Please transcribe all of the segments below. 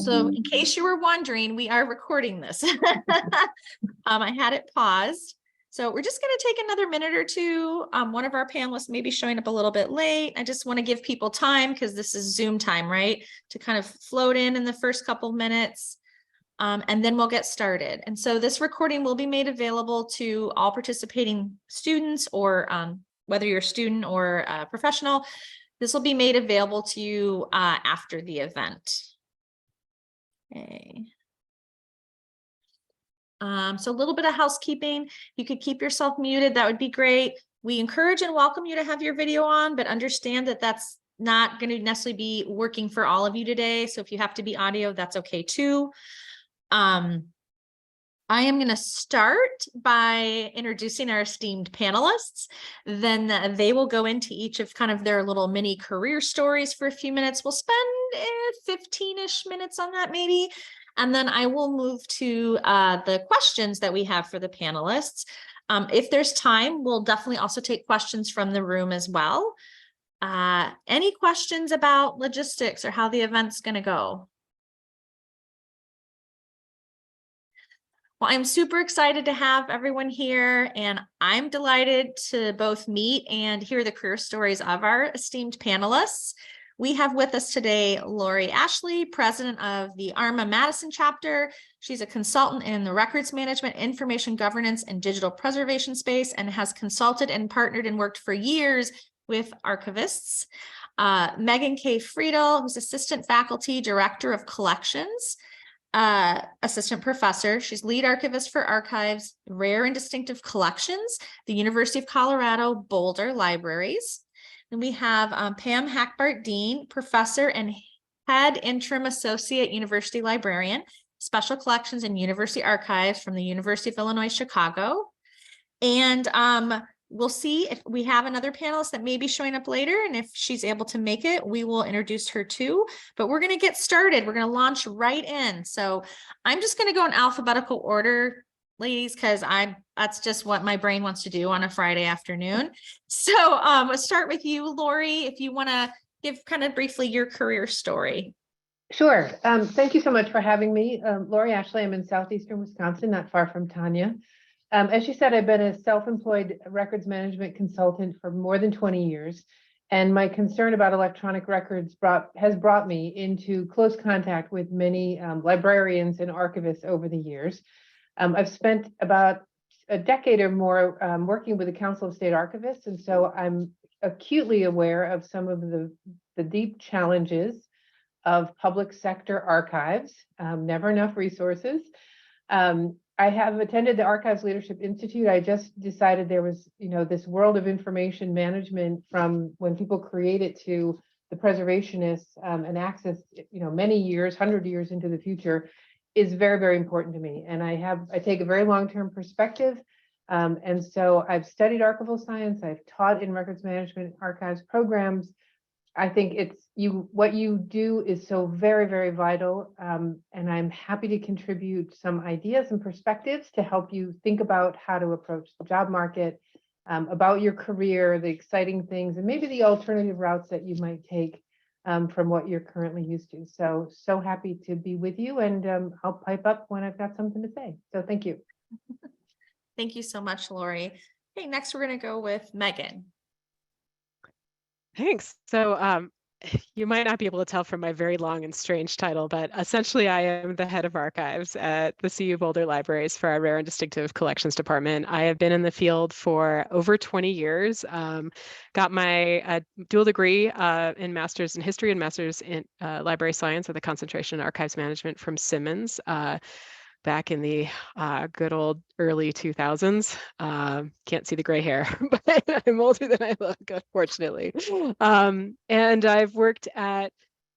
So in case you were wondering, we are recording this. I had it paused. So we're just going to take another minute or two. One of our panelists may be showing up a little bit late. I just want to give people time because this is Zoom time, right? To kind of float in the first couple of minutes. And then we'll get started. And so this recording will be made available to all participating students, or whether you're a student or a professional. This will be made available to you after the event. Okay. So a little bit of housekeeping. You could keep yourself muted. That would be great. We encourage and welcome you to have your video on, but understand that that's not going to necessarily be working for all of you today. So if you have to be audio, that's okay too. I am going to start by introducing our esteemed panelists. Then they will go into each of kind of their little mini career stories for a few minutes. We'll spend 15-ish minutes on that maybe. And then I will move to the questions that we have for the panelists. If there's time, we'll definitely also take questions from the room as well. Any questions about logistics or how the event's going to go? Well, I'm super excited to have everyone here, and I'm delighted to both meet and hear the career stories of our esteemed panelists. We have with us today Lori Ashley, president of the ARMA Madison chapter. She's a consultant in the records management, information governance, and digital preservation space, and has consulted and partnered and worked for years with archivists. Megan K. Friedel, who's assistant faculty director of collections, assistant professor. She's lead archivist for Archives, Rare and Distinctive Collections, the University of Colorado Boulder Libraries. And we have Pam Hackbart-Dean, professor and head interim associate university librarian, special collections and university archives from the University of Illinois, Chicago. And we'll see if we have another panelist that may be showing up later, and if she's able to make it, we will introduce her too. But we're going to get started. We're going to launch right in. So I'm just going to go in alphabetical order, ladies, because that's just what my brain wants to do on a Friday afternoon. So let's start with you, Lori, if you want to give kind of briefly your career story. Sure. Thank you so much for having me. Lori Ashley, I'm in southeastern Wisconsin, not far from Tanya. As you said, I've been a self-employed records management consultant for more than 20 years, and my concern about electronic records has brought me into close contact with many librarians and archivists over the years. I've spent about a decade or more working with the Council of State Archivists, and so I'm acutely aware of some of the deep challenges of public sector archives, never enough resources. I have attended the Archives Leadership Institute. I just decided there was, this world of information management from when people create it to the preservationists and access, many years, 100 years into the future is very, very important to me. And I take a very long-term perspective. And so I've studied archival science. I've taught in records management archives programs. I think what you do is so very, very vital. And I'm happy to contribute some ideas and perspectives to help you think about how to approach the job market, about your career, the exciting things, and maybe the alternative routes that you might take from what you're currently used to. So happy to be with you, and I'll pipe up when I've got something to say. So thank you. Thank you so much, Lori. Okay, next we're going to go with Megan. Thanks. So you might not be able to tell from my very long and strange title, but essentially I am the head of archives at the CU Boulder Libraries for our Rare and Distinctive Collections Department. I have been in the field for over 20 years, got my dual degree in Master's in History and Master's in Library Science with a concentration in Archives Management from Simmons. Back in the good old early 2000s. Can't see the gray hair, but I'm older than I look, unfortunately. And I've worked at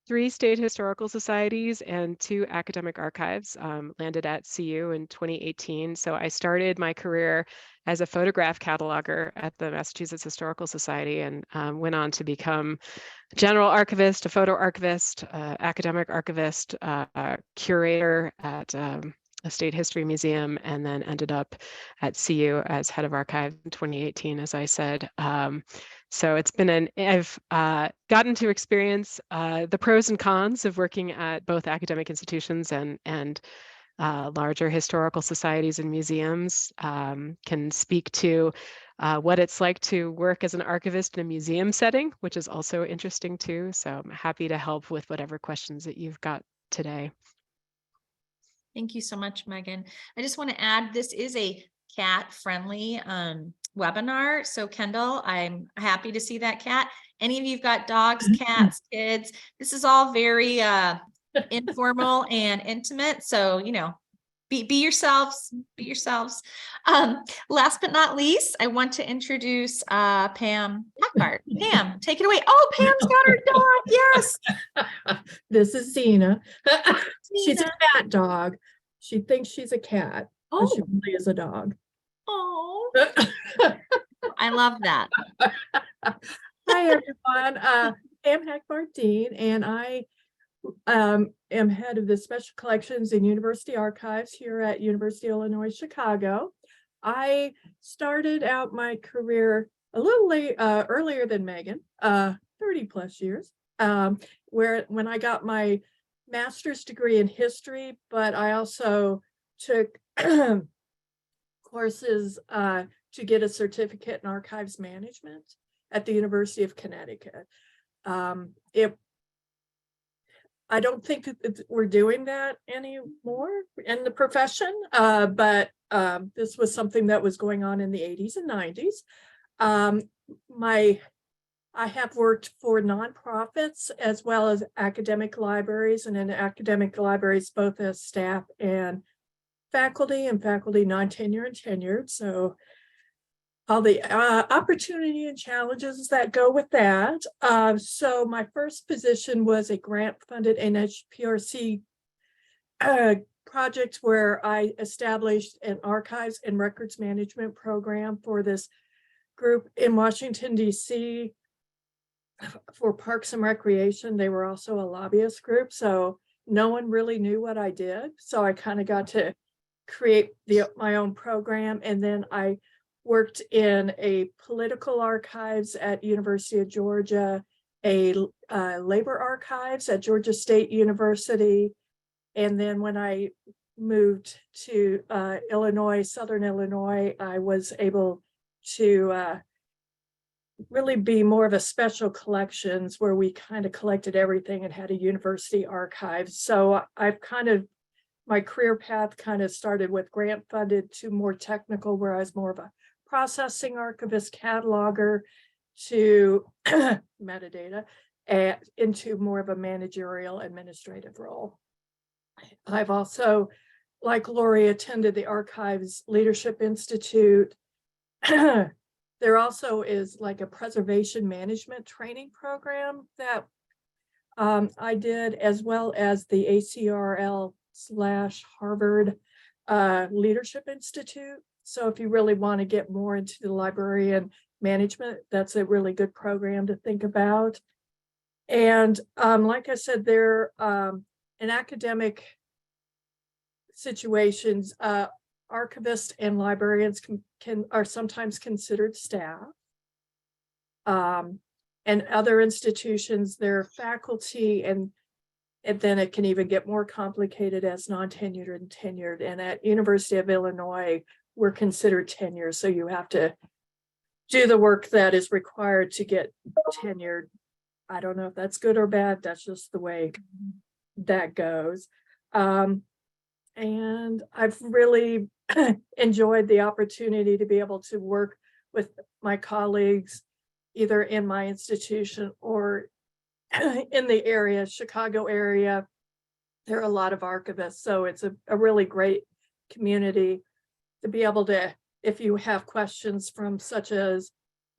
3 state historical societies and 2 academic archives, landed at CU in 2018. So I started my career as a photograph cataloger at the Massachusetts Historical Society, and went on to become general archivist, a photo archivist, academic archivist, curator at a state history museum, and then ended up at CU as head of archive in 2018, as I said. So it's been I've gotten to experience the pros and cons of working at both academic institutions and larger historical societies and museums. Can speak to what it's like to work as an archivist in a museum setting, which is also interesting too. So I'm happy to help with whatever questions that you've got today. Thank you so much, Megan. I just want to add, this is a cat-friendly webinar. So Kendall, I'm happy to see that cat. Any of you've got dogs, cats, kids, this is all very informal and intimate. So, you know, be yourselves, be yourselves. Last but not least, I want to introduce Pam Hackbart. Pam, take it away. Oh, Pam's got her dog. Yes. This is Zena. She's a Zena. cat dog. She thinks she's a cat, but she Oh, really is a dog. oh, I love that. Hi, everyone. Pam Hackbart-Dean, and I am head of the Special Collections and University Archives here at University of Illinois, Chicago. I started out my career a little earlier than Megan, 30 plus years, when I got my master's degree in history, but I also took courses to get a certificate in archives management at the University of Connecticut. I don't think that we're doing that anymore in the profession, but this was something that was going on in the 80s and 90s. I have worked for nonprofits as well as academic libraries, and in academic libraries, both as staff and faculty non-tenured and tenured. So all the opportunity and challenges that go with that. So my first position was a grant-funded NHPRC project where I established an archives and records management program for this group in Washington, D.C. for Parks and Recreation. They were also a lobbyist group, so no one really knew what I did. So I kind of got to create my own program, and then I worked in a political archives at University of Georgia, a labor archives at Georgia State University. And then when I moved to Illinois, Southern Illinois, I was able to really be more of a special collections where we kind of collected everything and had a university archive. So I've my career path kind of started with grant funded to more technical, where I was more of a processing archivist, cataloger, to metadata, and into more of a managerial administrative role. I've also, like Lori, attended the Archives Leadership Institute. There also is like a preservation management training program that I did, as well as the ACRL/Harvard Leadership Institute. So if you really want to get more into the librarian management, that's a really good program to think about. And like I said, there in academic situations, archivists and librarians are sometimes considered staff. And other institutions, they're faculty, and then it can even get more complicated as non-tenured and tenured. And at University of Illinois, we're considered tenure, so you have to do the work that is required to get tenured. I don't know if that's good or bad. That's just the way that goes. And I've really enjoyed the opportunity to be able to work with my colleagues, either in my institution or in the area, Chicago area. There are a lot of archivists, so it's a really great community to be able to, if you have questions from such as,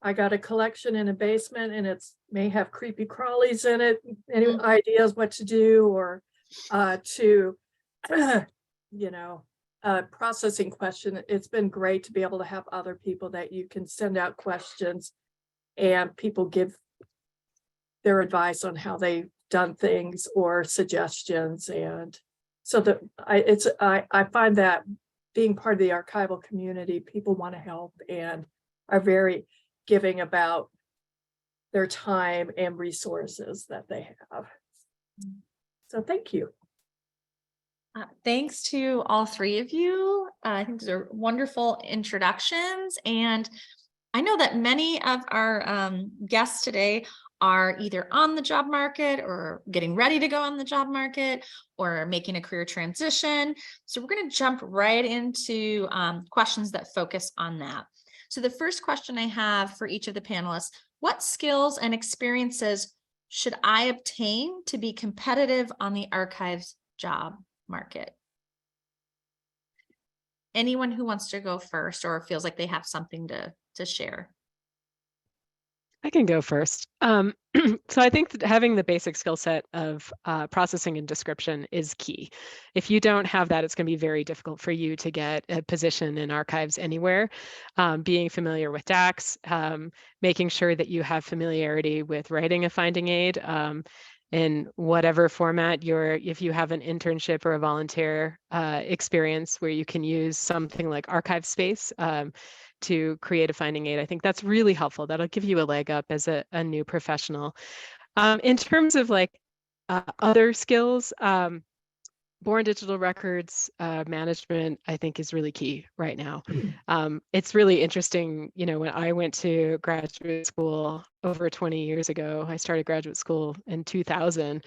I got a collection in a basement and it's may have creepy crawlies in it, any ideas what to do, or to processing question. It's been great to be able to have other people that you can send out questions and people give their advice on how they've done things or suggestions. And so that I find that being part of the archival community, people want to help and are very giving about their time and resources that they have. So thank you. Thanks to all three of you. I think these are wonderful introductions. And I know that many of our guests today are either on the job market or getting ready to go on the job market or making a career transition. So we're going to jump right into questions that focus on that. So the first question I have for each of the panelists, what skills and experiences should I obtain to be competitive on the archives job market? Anyone who wants to go first or feels like they have something to share? I can go first. So I think that having the basic skill set of processing and description is key. If you don't have that, it's going to be very difficult for you to get a position in archives anywhere. Being familiar with DAX, making sure that you have familiarity with writing a finding aid in whatever format if you have an internship or a volunteer experience where you can use something like archive space to create a finding aid. I think that's really helpful. That'll give you a leg up as a new professional. In terms of like other skills, born digital records management, I think, is really key right now. It's really interesting, when I went to graduate school over 20 years ago, I started graduate school in 2000.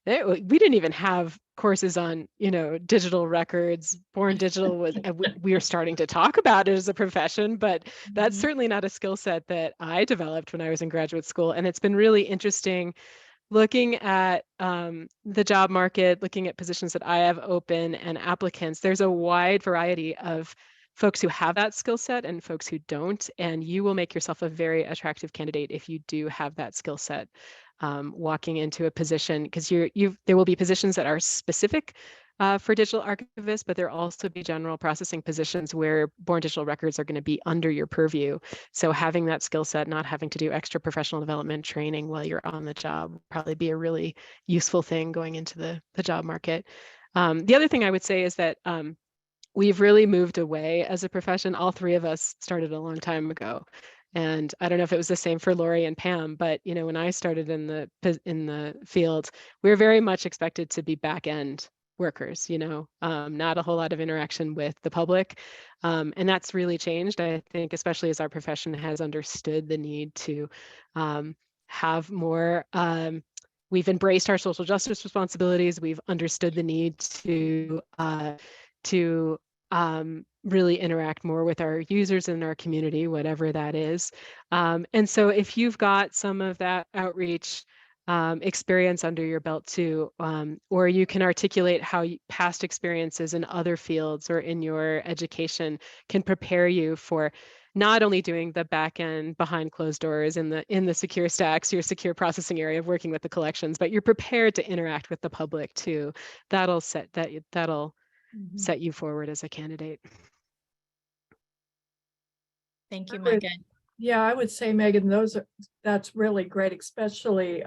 We didn't even have courses on, digital records. Born digital was, we were starting to talk about it as a profession, but that's certainly not a skill set that I developed when I was in graduate school. And it's been really interesting looking at the job market, looking at positions that I have open and applicants. There's a wide variety of folks who have that skill set and folks who don't, and you will make yourself a very attractive candidate if you do have that skill set walking into a position, because there will be positions that are specific for digital archivists, but there will also be general processing positions where born digital records are going to be under your purview. So having that skill set, not having to do extra professional development training while you're on the job, will probably be a really useful thing going into the job market. The other thing I would say is that we've really moved away as a profession. All three of us started a long time ago. And I don't know if it was the same for Lori and Pam, but when I started in the field, we were very much expected to be back end workers, not a whole lot of interaction with the public. And that's really changed, I think, especially as our profession has understood the need to have more. We've embraced our social justice responsibilities. We've understood the need to really interact more with our users in our community, whatever that is. And so if you've got some of that outreach experience under your belt too, or you can articulate how past experiences in other fields or in your education can prepare you for not only doing the back end behind closed doors in the secure stacks, your secure processing area of working with the collections, but you're prepared to interact with the public too. That'll set you forward as a candidate. Thank you, Megan. Yeah, I would say, Megan, that's really great, especially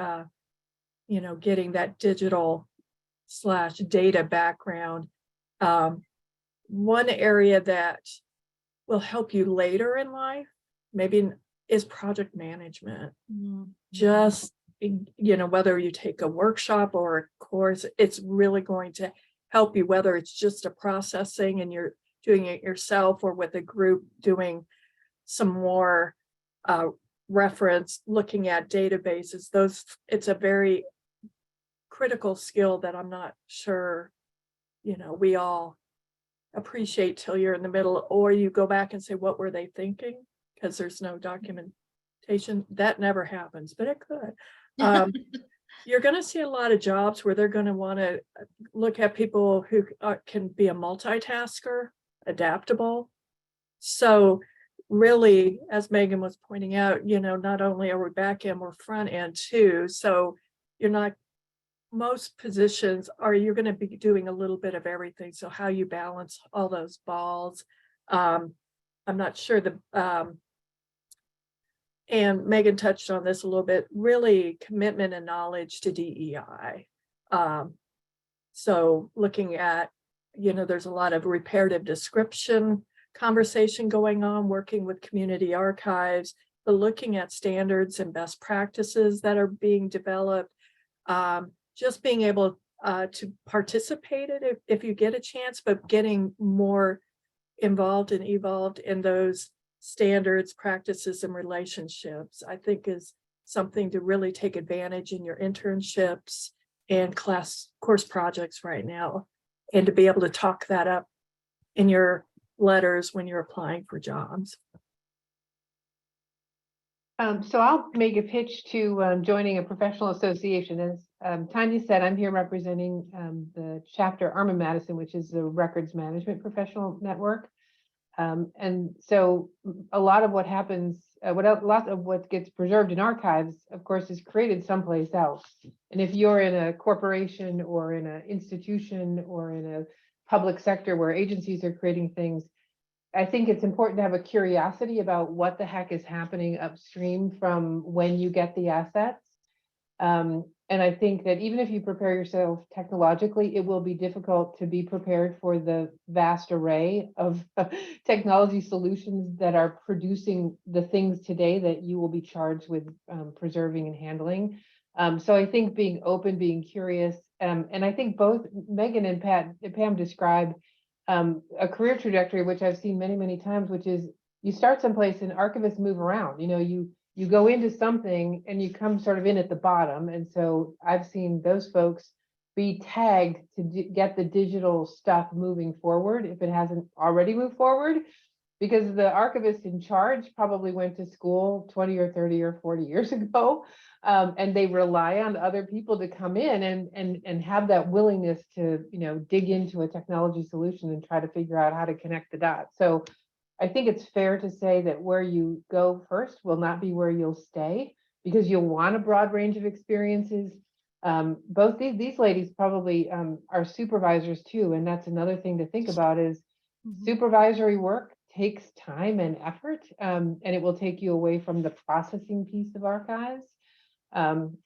getting that digital/data background. One area that will help you later in life, maybe, is project management. Just, whether you take a workshop or a course, it's really going to help you, whether it's just a processing and you're doing it yourself or with a group doing some more reference, looking at databases. It's a very critical skill that I'm not sure, we all appreciate till you're in the middle, or you go back and say, what were they thinking? Because there's no documentation. That never happens, but it could. You're going to see a lot of jobs where they're going to want to look at people who can be a multitasker, adaptable. So really, as Megan was pointing out, not only are we back end, we're front end too. So most positions you're going to be doing a little bit of everything. So how you balance all those balls. I'm not sure and Megan touched on this a little bit, really commitment and knowledge to DEI. So looking at, there's a lot of reparative description conversation going on, working with community archives, but looking at standards and best practices that are being developed, just being able to participate in it if you get a chance, but getting more involved and evolved in those standards, practices, and relationships, I think is something to really take advantage in your internships and course projects right now, and to be able to talk that up in your letters when you're applying for jobs. So I'll make a pitch to joining a professional association. As Tanya said, I'm here representing the chapter Arma Madison, which is the records management professional network. And so a lot of what happens, a lot of what gets preserved in archives, of course, is created someplace else. And if you're in a corporation or in an institution or in a public sector where agencies are creating things, I think it's important to have a curiosity about what the heck is happening upstream from when you get the assets. And I think that even if you prepare yourself technologically, it will be difficult to be prepared for the vast array of technology solutions that are producing the things today that you will be charged with preserving and handling. So I think being open, being curious, and I think both Megan and Pam described a career trajectory, which I've seen many, many times, which is you start someplace and archivists move around. You go into something and you come sort of in at the bottom. And so I've seen those folks be tagged to get the digital stuff moving forward if it hasn't already moved forward, because the archivist in charge probably went to school 20 or 30 or 40 years ago. And they rely on other people to come in and have that willingness to, dig into a technology solution and try to figure out how to connect the dots. So I think it's fair to say that where you go first will not be where you'll stay, because you'll want a broad range of experiences. Both these ladies probably are supervisors too. And that's another thing to think about is supervisory work takes time and effort, and it will take you away from the processing piece of archives.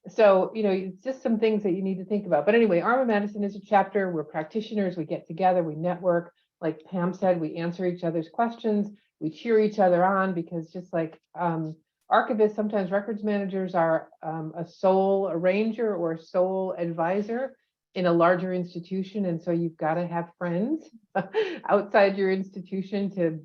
So, it's just some things that you need to think about. But anyway, Arma Madison is a chapter. We're practitioners. We get together, we network. Like Pam said, we answer each other's questions. We cheer each other on, because just like archivists, sometimes records managers are a sole arranger or sole advisor in a larger institution. And so you've got to have friends outside your institution to,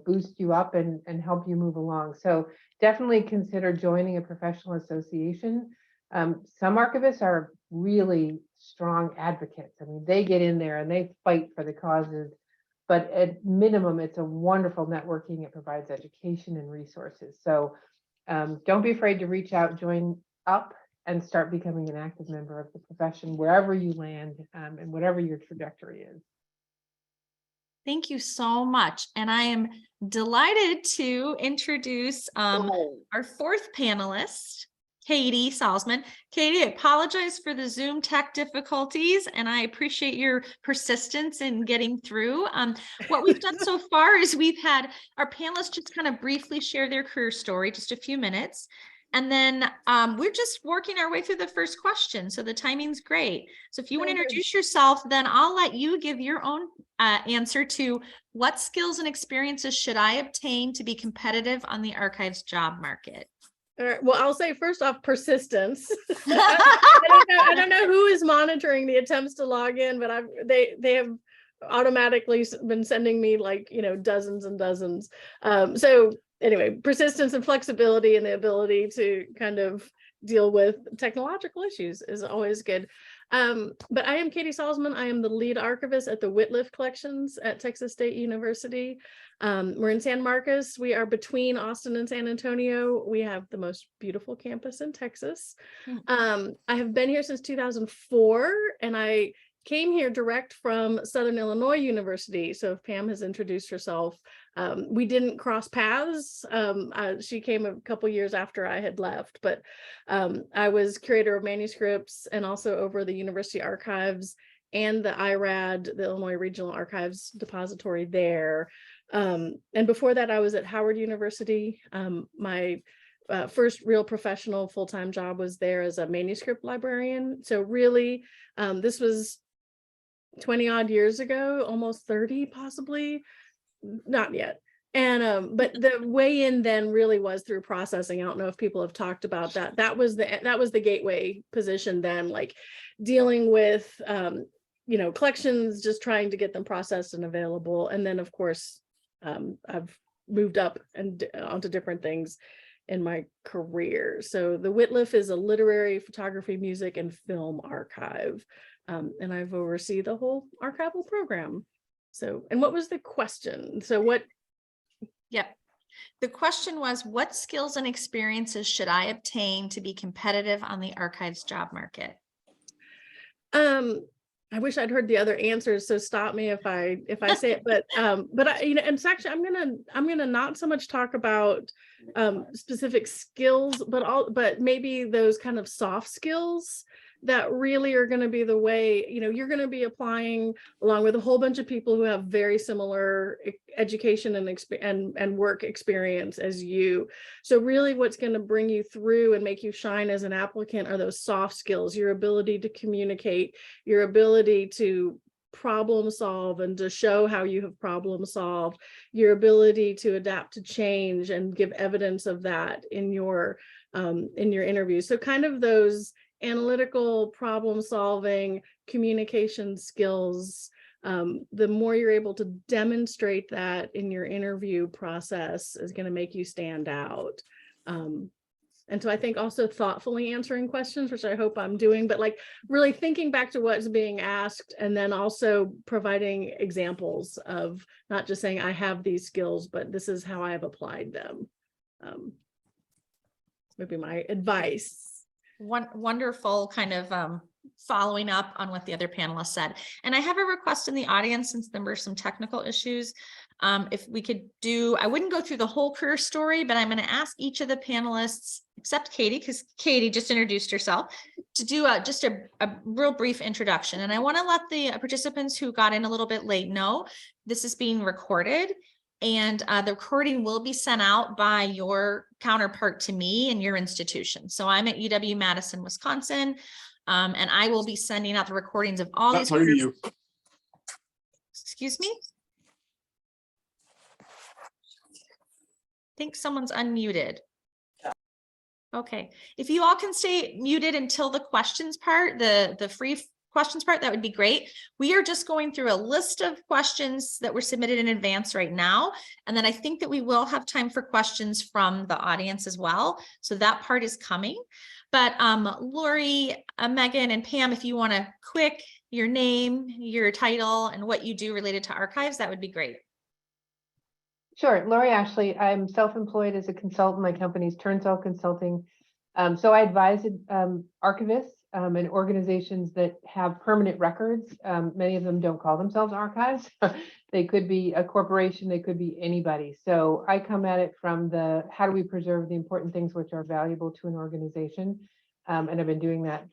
boost you up and help you move along. So definitely consider joining a professional association. Some archivists are really strong advocates. I mean, they get in there and they fight for the causes, but at minimum, it's a wonderful networking. It provides education and resources. So don't be afraid to reach out, join up, and start becoming an active member of the profession wherever you land and whatever your trajectory is. Thank you so much. And I am delighted to introduce our fourth panelist, Katie Salzman. Katie, I apologize for the Zoom tech difficulties, and I appreciate your persistence in getting through. What we've done so far is we've had our panelists just kind of briefly share their career story, just a few minutes. And then we're just working our way through the first question. So the timing's great. So if you want to introduce yourself, then I'll let you give your own answer to what skills and experiences should I obtain to be competitive on the archives job market? All right. Well, I'll say first off, persistence. I don't know who is monitoring the attempts to log in, but they have automatically been sending me dozens and dozens. So anyway, persistence and flexibility and the ability to kind of deal with technological issues is always good. But I am Katie Salzman. I am the lead archivist at the Whitliff Collections at Texas State University. We're in San Marcos. We are between Austin and San Antonio. We have the most beautiful campus in Texas. I have been here since 2004, and I came here direct from Southern Illinois University. So if Pam has introduced herself, we didn't cross paths. She came a couple years after I had left, but I was curator of manuscripts and also over the university archives and the IRAD, the Illinois Regional Archives Depository there. And before that, I was at Howard University. My first real professional full-time job was there as a manuscript librarian. So really, this was 20 odd years ago, almost 30 possibly, not yet. And but the way in then really was through processing. I don't know if people have talked about that. That was the gateway position then, like dealing with you know, collections, just trying to get them processed and available. And then of course I've moved up and onto different things in my career. So the Whitliff is a literary, photography, music, and film archive. And I've overseen the whole archival program. So, and what was the question? So what? Yep. The question was, what skills and experiences should I obtain to be competitive on the archives job market? I wish I'd heard the other answers, so stop me if I say it, but I, you know, and it's actually I'm gonna not so much talk about specific skills, but maybe those kind of soft skills that really are going to be the way, you know, you're going to be applying along with a whole bunch of people who have very similar education and work experience as you. So really what's going to bring you through and make you shine as an applicant are those soft skills, your ability to communicate, your ability to problem solve and to show how you have problem solved, your ability to adapt to change and give evidence of that in your interview. So kind of those analytical problem solving communication skills, the more you're able to demonstrate that in your interview process is going to make you stand out. And so I think also thoughtfully answering questions, which I hope I'm doing, but like really thinking back to what's being asked and then also providing examples of not just saying I have these skills, but this is how I have applied them. Maybe my advice. Wonderful kind of following up on what the other panelists said. And I have a request in the audience, since there were some technical issues. If we could do, I wouldn't go through the whole career story, but I'm going to ask each of the panelists, except Katie, because Katie just introduced herself, to do just a real brief introduction. And I want to let the participants who got in a little bit late know this is being recorded. And the recording will be sent out by your counterpart to me in your institution. So I'm at UW-Madison, Wisconsin, and I will be sending out the recordings of all these. You. Excuse me? I think someone's unmuted. Okay, if you all can stay muted until the questions part, the free questions part, that would be great. We are just going through a list of questions that were submitted in advance right now. And then I think that we will have time for questions from the audience as well. So that part is coming. But Lori, Megan, and Pam, if you want to quick your name, your title, and what you do related to archives, that would be great. Sure, Lori Ashley. I'm self-employed as a consultant. My company's Turnsell Consulting. So I advise archivists and organizations that have permanent records. Many of them don't call themselves archives. They could be a corporation, they could be anybody. So I come at it from the how do we preserve the important things which are valuable to an organization. And I've been doing that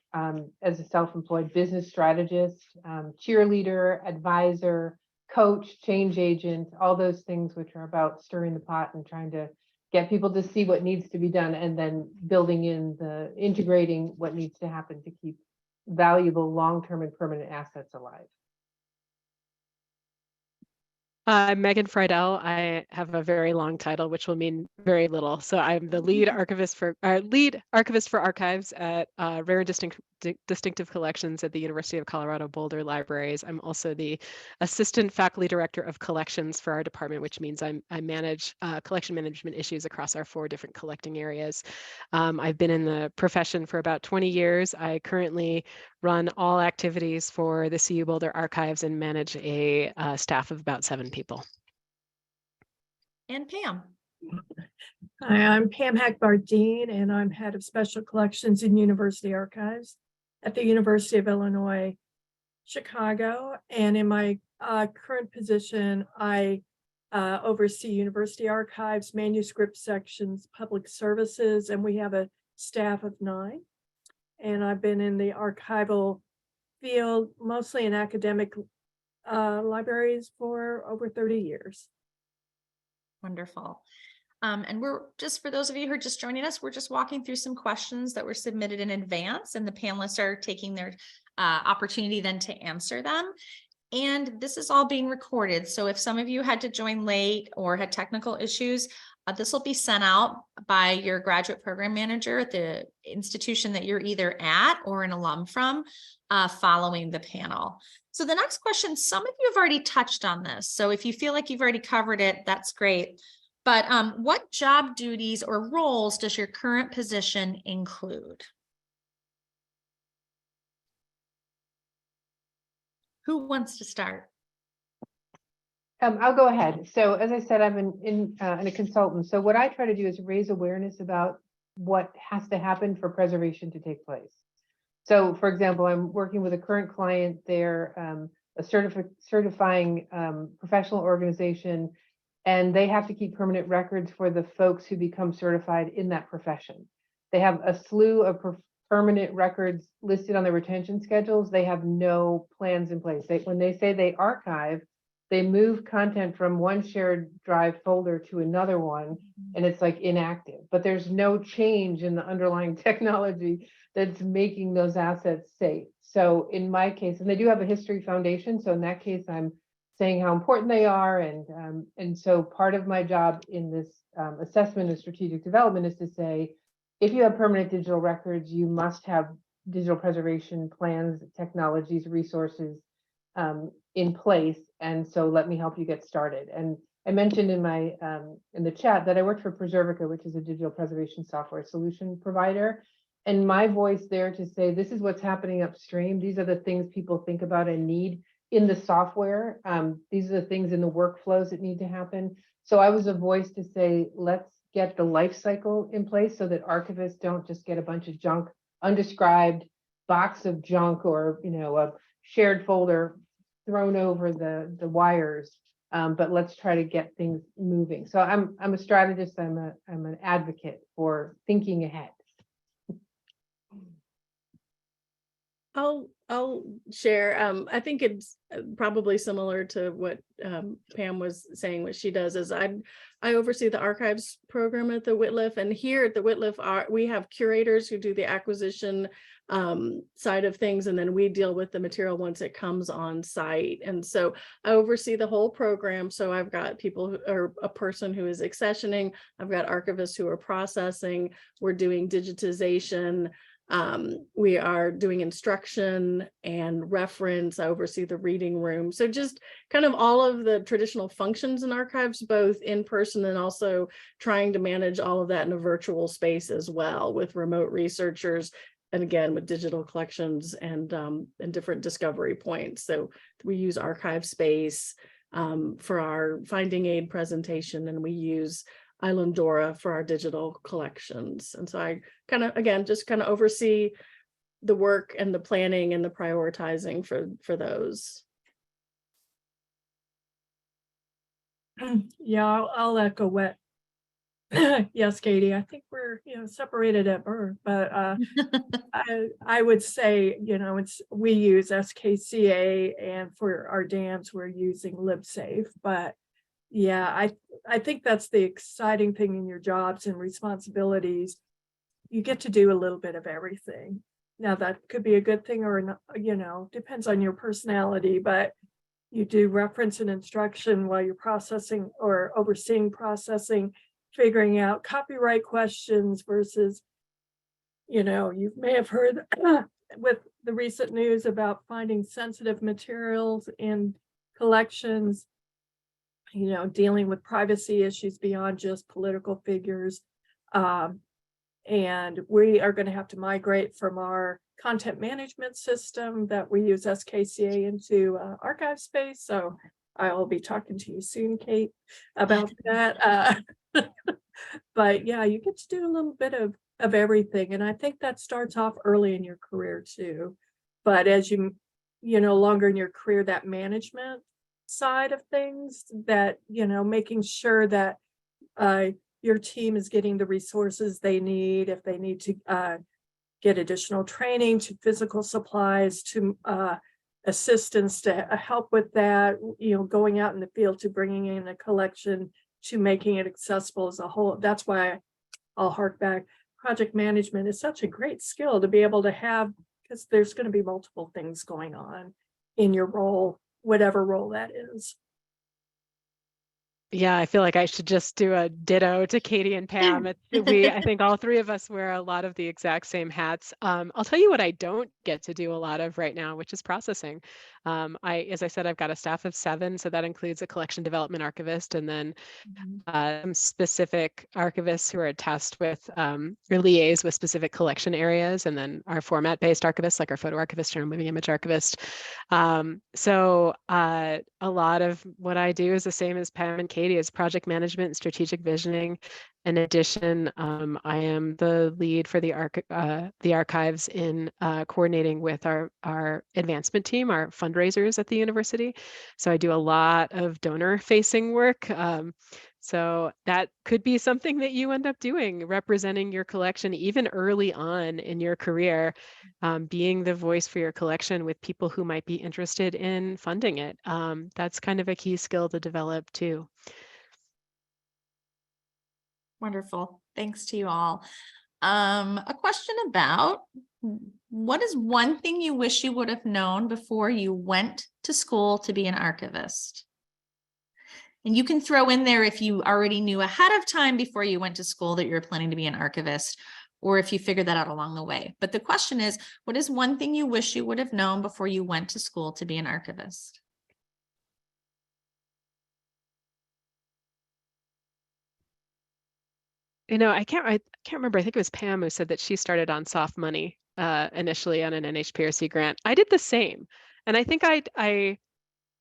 as a self-employed business strategist, cheerleader, advisor, coach, change agent, all those things which are about stirring the pot and trying to get people to see what needs to be done, and then building in integrating what needs to happen to keep valuable long-term and permanent assets alive. I'm Megan Friedel. I have a very long title, which will mean very little. So I'm the lead archivist for archives at Rare and Distinctive Collections at the University of Colorado Boulder Libraries. I'm also the assistant faculty director of collections for our department, which means I manage collection management issues across our 4 different collecting areas. I've been in the profession for about 20 years. I currently run all activities for the CU Boulder Archives and manage a staff of about 7 people. And Pam. Hi, I'm Pam Hackbard-Dean, and I'm head of special collections in University Archives at the University of Illinois, Chicago. And in my current position, I oversee University Archives, manuscript sections, public services, and we have a staff of 9. And I've been in the archival field, mostly in academic libraries, for over 30 years. Wonderful. And we're just, for those of you who are just joining us, we're just walking through some questions that were submitted in advance, and the panelists are taking their opportunity then to answer them. And this is all being recorded. So if some of you had to join late or had technical issues, this will be sent out by your graduate program manager at the institution that you're either at or an alum from following the panel. So the next question, some of you have already touched on this. So if you feel like you've already covered it, that's great. But what job duties or roles does your current position include? Who wants to start? I'll go ahead. So as I said, I'm a consultant. So what I try to do is raise awareness about what has to happen for preservation to take place. So for example, I'm working with a current client. They're a certifying professional organization, and they have to keep permanent records for the folks who become certified in that profession. They have a slew of permanent records listed on their retention schedules. They have no plans in place. When they say they archive, they move content from one shared drive folder to another one, and it's like inactive, but there's no change in the underlying technology that's making those assets safe. So in my case, and they do have a history foundation, so in that case, I'm saying how important they are. And so part of my job in this assessment of strategic development is to say, if you have permanent digital records, you must have digital preservation plans, technologies, resources in place. And so let me help you get started. And I mentioned in my in the chat that I worked for Preservica, which is a digital preservation software solution provider. And my voice there to say, this is what's happening upstream. These are the things people think about and need in the software. These are the things in the workflows that need to happen. So I was a voice to say, let's get the life cycle in place so that archivists don't just get a bunch of junk, undescribed box of junk, or a shared folder thrown over the wires. But let's try to get things moving. So I'm a strategist. I'm an advocate for thinking ahead. I'll share. I think it's probably similar to what Pam was saying. What she does is I oversee the archives program at the Whitliff, and here at the Whitliff, we have curators who do the acquisition side of things, and then we deal with the material once it comes on site. And so I oversee the whole program. So I've got people or a person who is accessioning. I've got archivists who are processing. We're doing digitization. We are doing instruction and reference. I oversee the reading room. So just kind of all of the traditional functions in archives, both in person and also trying to manage all of that in a virtual space as well, with remote researchers, and again, with digital collections and different discovery points. So we use archive space for our finding aid presentation, and we use Islandora for our digital collections. And so I kind of, again, just kind of oversee the work and the planning and the prioritizing for those. Yeah, I'll echo what. Yes, Katie, I think we're separated at birth, but I would say we use SKCA, and for our dams we're using LibSafe. But yeah, I think that's the exciting thing in your jobs and responsibilities. You get to do a little bit of everything. Now that could be a good thing or not, depends on your personality, but you do reference and instruction while you're processing or overseeing processing, figuring out copyright questions versus, you may have heard with the recent news about finding sensitive materials in collections, dealing with privacy issues beyond just political figures. And we are going to have to migrate from our content management system that we use SKCA into archive space. So I'll be talking to you soon, Kate, about that. But yeah, you get to do a little bit of everything. And I think that starts off early in your career too. But as you longer in your career, that management side of things, that making sure that your team is getting the resources they need, if they need to get additional training, to physical supplies, to assistance to help with that, going out in the field, to bringing in a collection, to making it accessible as a whole. That's why I'll hark back. Project management is such a great skill to be able to have, because there's going to be multiple things going on in your role whatever role that is. Yeah, I feel like I should just do a ditto to Katie and Pam. I think all three of us wear a lot of the exact same hats. I'll tell you what I don't get to do a lot of right now, which is processing. As I said, I've got a staff of 7, so that includes a collection development archivist and then specific archivists who are tasked with or liaise with specific collection areas, and then our format-based archivists, like our photo archivist or moving image archivist. So a lot of what I do is the same as Pam and Katie, is project management and strategic visioning. In addition, I am the lead for the archives in coordinating with our advancement team, our fundraisers at the university. So I do a lot of donor-facing work. So that could be something that you end up doing, representing your collection even early on in your career, being the voice for your collection with people who might be interested in funding it. That's kind of a key skill to develop too. Wonderful. Thanks to you all. A question about, what is one thing you wish you would have known before you went to school to be an archivist? And you can throw in there if you already knew ahead of time before you went to school that you're planning to be an archivist, or if you figured that out along the way. But the question is, what is one thing you wish you would have known before you went to school to be an archivist? I can't remember. I think it was Pam who said that she started on soft money initially on an NHPRC grant. I did the same. And I think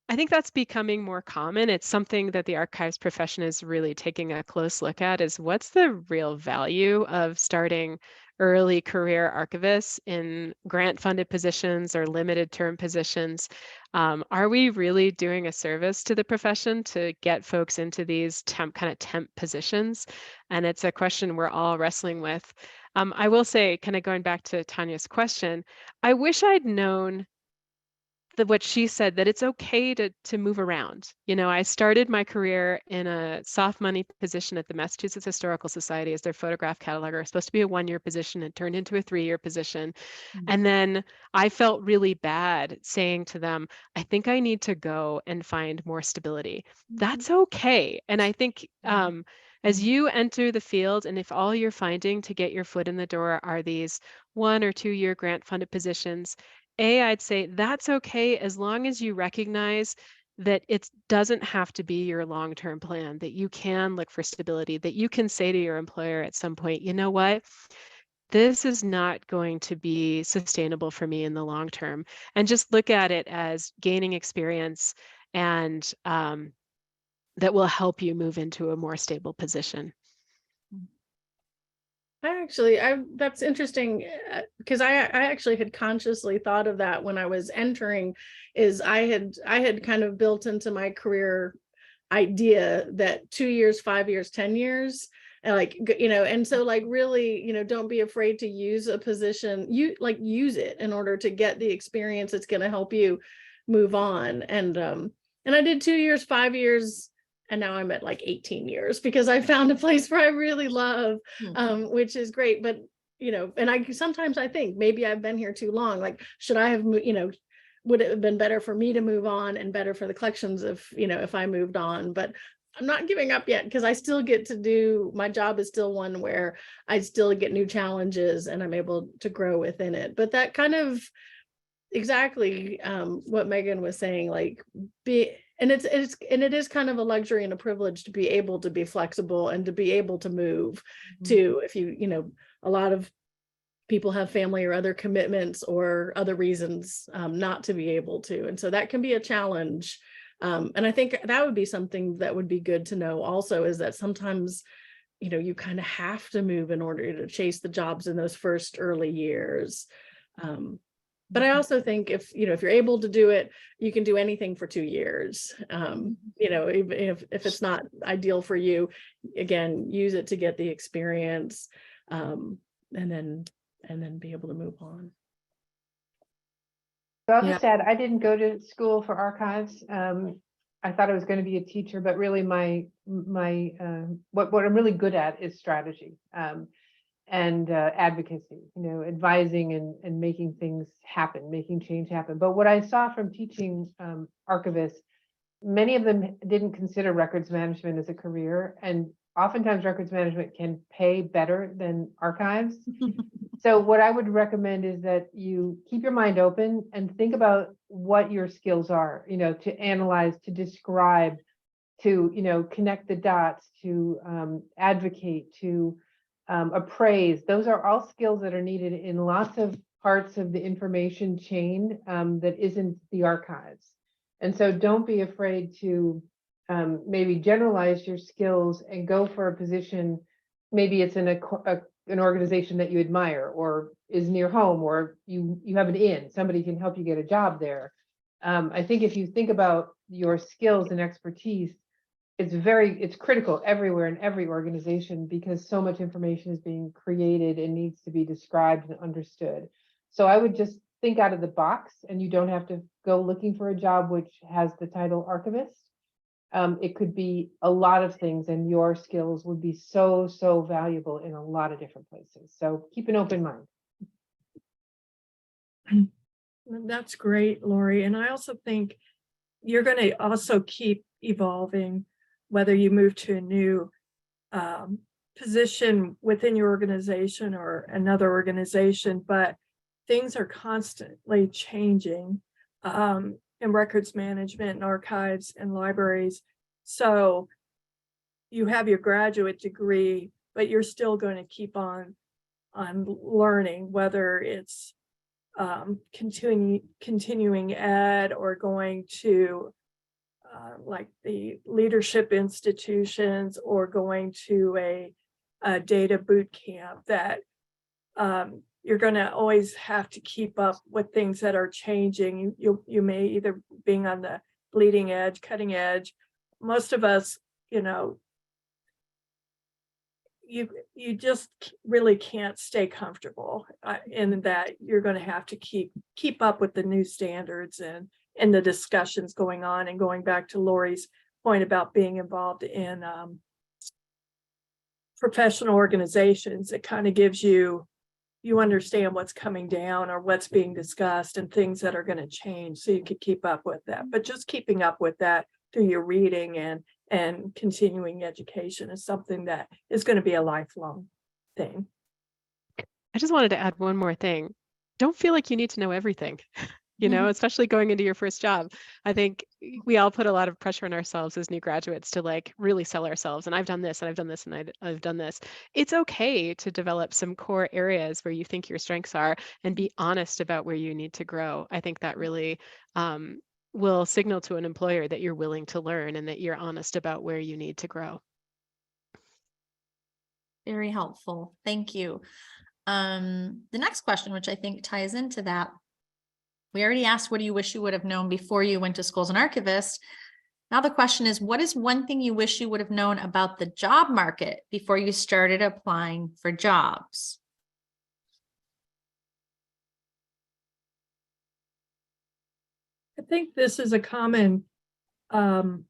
I think that's becoming more common. It's something that the archives profession is really taking a close look at, is what's the real value of starting early career archivists in grant funded positions or limited term positions. Are we really doing a service to the profession to get folks into these temp positions? And it's a question we're all wrestling with. I will say, kind of going back to Tanya's question, I wish I'd known what she said, that it's okay to move around. I started my career in a soft money position at the Massachusetts Historical Society as their photograph cataloger. It was supposed to be a 1-year position. It turned into a 3-year position. And then I felt really bad saying to them, I think I need to go and find more stability. That's okay. And I think as you enter the field, and if all you're finding to get your foot in the door are these 1 or 2-year grant funded positions, I'd say that's okay, as long as you recognize that it doesn't have to be your long-term plan, that you can look for stability, that you can say to your employer at some point, you know what, this is not going to be sustainable for me in the long term, and just look at it as gaining experience, and that will help you move into a more stable position. That's interesting, because I actually had consciously thought of that when I was entering, is I had kind of built into my career idea that 2 years, 5 years, 10 years, and so really, don't be afraid to use a position, use it in order to get the experience that's going to help you move on. And I did 2 years, 5 years, and now I'm at 18 years because I found a place where I really love, which is great. But, and sometimes I think maybe I've been here too long. Should I have, would it have been better for me to move on and better for the collections if I moved on? But I'm not giving up yet, because I still get to do, my job is still one where I still get new challenges and I'm able to grow within it. But that kind of exactly what Megan was saying, it is kind of a luxury and a privilege to be able to be flexible and to be able to move to, if a lot of people have family or other commitments or other reasons not to be able to. And so that can be a challenge. And I think that would be something that would be good to know also, is that sometimes, you kind of have to move in order to chase the jobs in those first early years. But I also think if you're able to do it, you can do anything for 2 years. Even if it's not ideal for you, again, use it to get the experience, and then be able to move on. So I'll just add, I didn't go to school for archives. I thought I was going to be a teacher, but really my what I'm really good at is strategy. and advocacy, advising and making things happen, making change happen. But what I saw from teaching archivists, many of them didn't consider records management as a career, and oftentimes records management can pay better than archives. So what I would recommend is that you keep your mind open and think about what your skills are, to analyze, to describe, to, connect the dots, to advocate, to appraise. Those are all skills that are needed in lots of parts of the information chain that isn't the archives. And so don't be afraid to maybe generalize your skills and go for a position. Maybe it's in an organization that you admire or is near home, or you have an in, somebody can help you get a job there. I think if you think about your skills and expertise, it's critical everywhere in every organization, because so much information is being created and needs to be described and understood. So I would just think out of the box, and you don't have to go looking for a job which has the title archivist. It could be a lot of things, and your skills would be so, so valuable in a lot of different places. So keep an open mind. That's great, Lori. And I also think you're going to also keep evolving, whether you move to a new position within your organization or another organization, but things are constantly changing in records management and archives and libraries. So you have your graduate degree, but you're still going to keep on learning, whether it's continuing ed or going to like the leadership institutions, or going to a data boot camp, that you're going to always have to keep up with things that are changing. You may either being on the bleeding edge, cutting edge. Most of us, you just really can't stay comfortable in that. You're going to have to keep up with the new standards and the discussions going on. And going back to Lori's point about being involved in professional organizations, it kind of gives you understand what's coming down or what's being discussed and things that are going to change, so you could keep up with that. But just keeping up with that through your reading and continuing education is something that is going to be a lifelong thing. I just wanted to add one more thing. Don't feel like you need to know everything, especially going into your first job. I think we all put a lot of pressure on ourselves as new graduates to like really sell ourselves. And I've done this and I've done this and I've done this. It's okay to develop some core areas where you think your strengths are and be honest about where you need to grow. I think that really will signal to an employer that you're willing to learn and that you're honest about where you need to grow. Very helpful. Thank you. The next question, which I think ties into that, we already asked, what do you wish you would have known before you went to school as an archivist? Now the question is, what is one thing you wish you would have known about the job market before you started applying for jobs? I think this is a common, some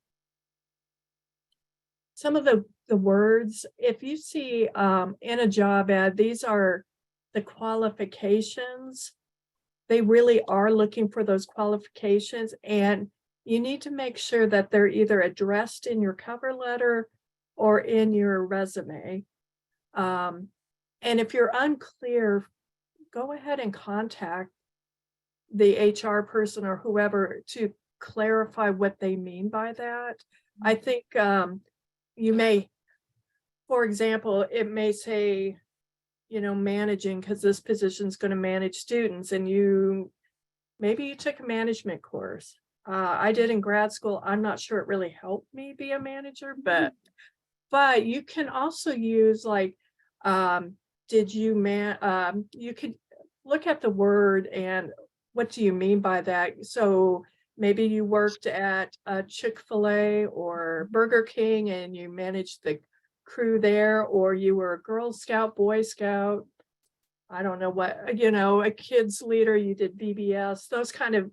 of the words, if you see in a job ad, these are the qualifications. They really are looking for those qualifications, and you need to make sure that they're either addressed in your cover letter or in your resume. And if you're unclear, go ahead and contact the HR person or whoever to clarify what they mean by that. I think you may, for example, it may say, managing, because this position is going to manage students, and maybe you took a management course. I did in grad school. I'm not sure it really helped me be a manager, but you can also use like, you could look at the word and what do you mean by that? So maybe you worked at Chick-fil-A or Burger King and you managed the crew there, or you were a Girl Scout, Boy Scout, I don't know what, a kids leader, you did BBS, those kind of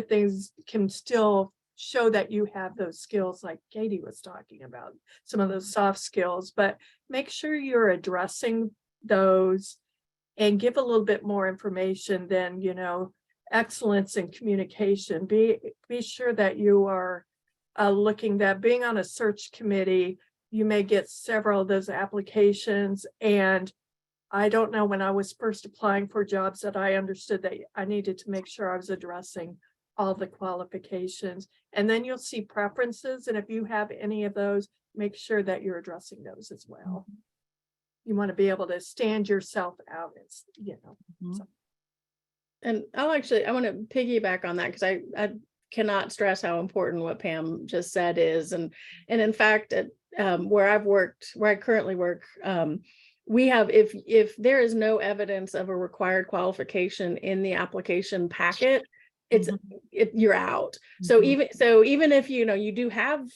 things can still show that you have those skills like Katie was talking about, some of those soft skills, but make sure you're addressing those and give a little bit more information than, excellence in communication. Be sure that you are looking that being on a search committee, you may get several of those applications. And I don't know, when I was first applying for jobs, that I understood that I needed to make sure I was addressing all the qualifications. And then you'll see preferences. And if you have any of those, make sure that you're addressing those as well. You want to be able to stand yourself out as, so. And I want to piggyback on that, because I cannot stress how important what Pam just said is. And in fact, at where I currently work, we have, if there is no evidence of a required qualification in the application packet, you're out. So even if you do have,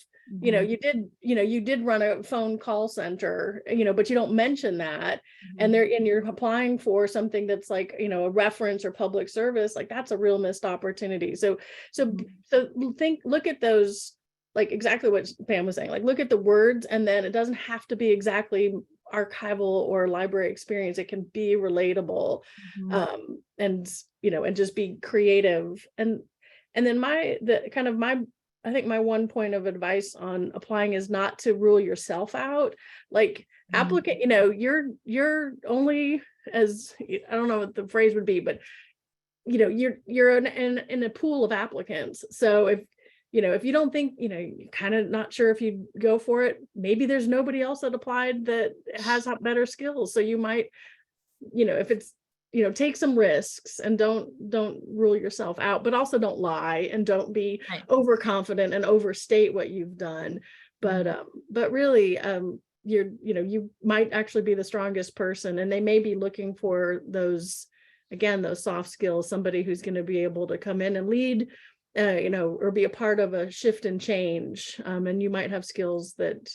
you did run a phone call center, but you don't mention that, and you're applying for something that's like, a reference or public service, like that's a real missed opportunity. So look at those, like exactly what Pam was saying, like look at the words, and then it doesn't have to be exactly archival or library experience. It can be relatable, and just be creative. And then I think my one point of advice on applying is not to rule yourself out. Like applicant, you're only as, I don't know what the phrase would be, but you're in a pool of applicants. So if you don't think, you're kind of not sure if you go for it, maybe there's nobody else that applied that has better skills. So you might, if it's, take some risks, and don't rule yourself out, but also don't lie, and don't be overconfident and overstate what you've done. But really, you might actually be the strongest person, and they may be looking for those soft skills, somebody who's going to be able to come in and lead, or be a part of a shift and change. And you might have skills that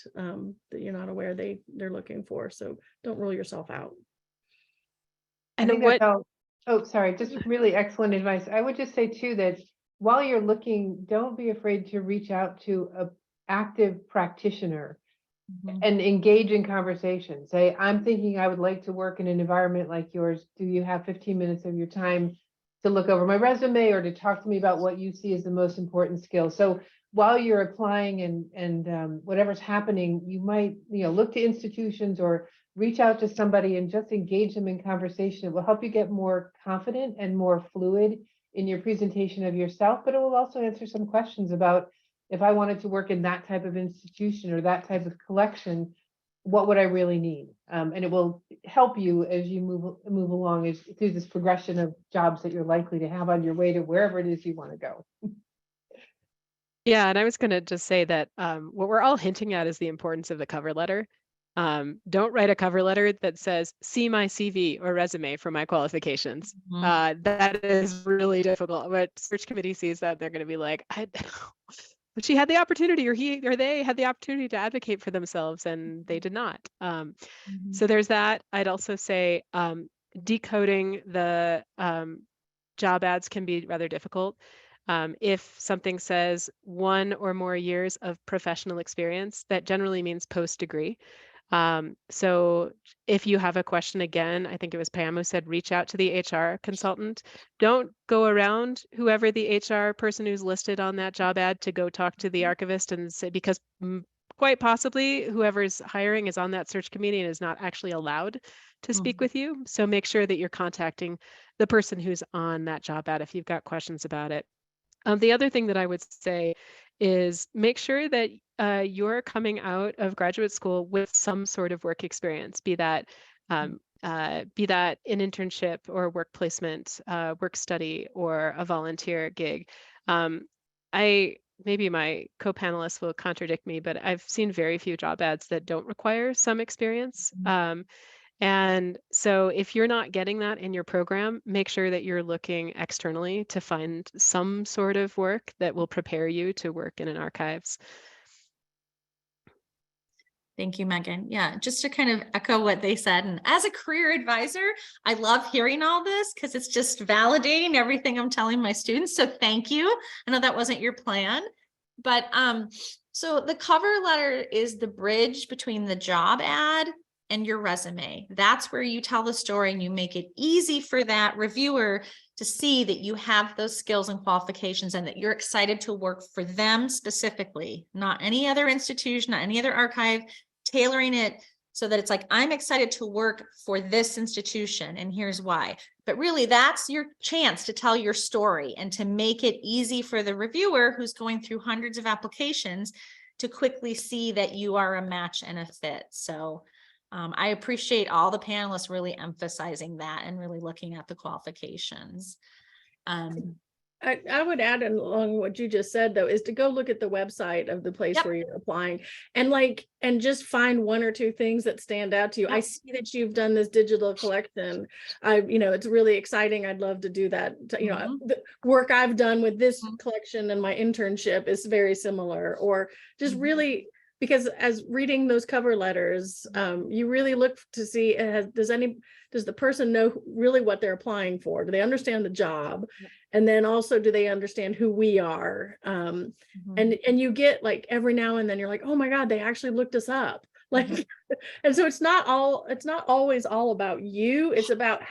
you're not aware they're looking for. So don't rule yourself out. And sorry, just really excellent advice. I would just say too, that while you're looking, don't be afraid to reach out to an active practitioner and engage in conversation. Say, I'm thinking I would like to work in an environment like yours. Do you have 15 minutes of your time to look over my resume, or to talk to me about what you see as the most important skill? So while you're applying and whatever's happening, you might, look to institutions or reach out to somebody and just engage them in conversation. It will help you get more confident and more fluid in your presentation of yourself, but it will also answer some questions about, if I wanted to work in that type of institution or that type of collection, what would I really need? And it will help you as you move along through this progression of jobs that you're likely to have on your way to wherever it is you want to go. Yeah, and I was going to just say that what we're all hinting at is the importance of the cover letter. Don't write a cover letter that says, see my CV or resume for my qualifications. That is really difficult. But search committee sees that, they're going to be like, but she had the opportunity, or he or they had the opportunity to advocate for themselves, and they did not. So there's that. I'd also say decoding the job ads can be rather difficult. If something says 1 or more years of professional experience, that generally means post-degree. So if you have a question, again, I think it was Pam who said, reach out to the HR consultant. Don't go around whoever the HR person who's listed on that job ad to go talk to the archivist and say, because quite possibly whoever's hiring is on that search committee and is not actually allowed to speak with you. So make sure that you're contacting the person who's on that job ad if you've got questions about it. The other thing that I would say is make sure that you're coming out of graduate school with some sort of work experience, be that an internship or work placement, work study, or a volunteer gig. Maybe my co-panelists will contradict me, but I've seen very few job ads that don't require some experience. And so if you're not getting that in your program, make sure that you're looking externally to find some sort of work that will prepare you to work in an archives. Thank you, Megan. Yeah, just to kind of echo what they said. And as a career advisor, I love hearing all this because it's just validating everything I'm telling my students. So thank you. I know that wasn't your plan, but so the cover letter is the bridge between the job ad and your resume. That's where you tell the story and you make it easy for that reviewer to see that you have those skills and qualifications and that you're excited to work for them specifically, not any other institution, not any other archive, tailoring it so that it's like, I'm excited to work for this institution and here's why. But really, that's your chance to tell your story and to make it easy for the reviewer who's going through hundreds of applications to quickly see that you are a match and a fit. So I appreciate all the panelists really emphasizing that and really looking at the qualifications. I would add along what you just said, though, is to go look at the website of the place Yep. where you're applying and just find one or two things that stand out to you. Yep. I see that you've done this digital collection. It's really exciting. I'd love to do that. The work I've done with this collection and my internship is very similar, or just really, because as reading those cover letters, you really look to see, does the person know really what they're applying for? Do they understand the job? And then also, do they understand who we are? And you get like every now and then you're like, oh my God, they actually looked us up. Like, and so it's not always all about you. It's about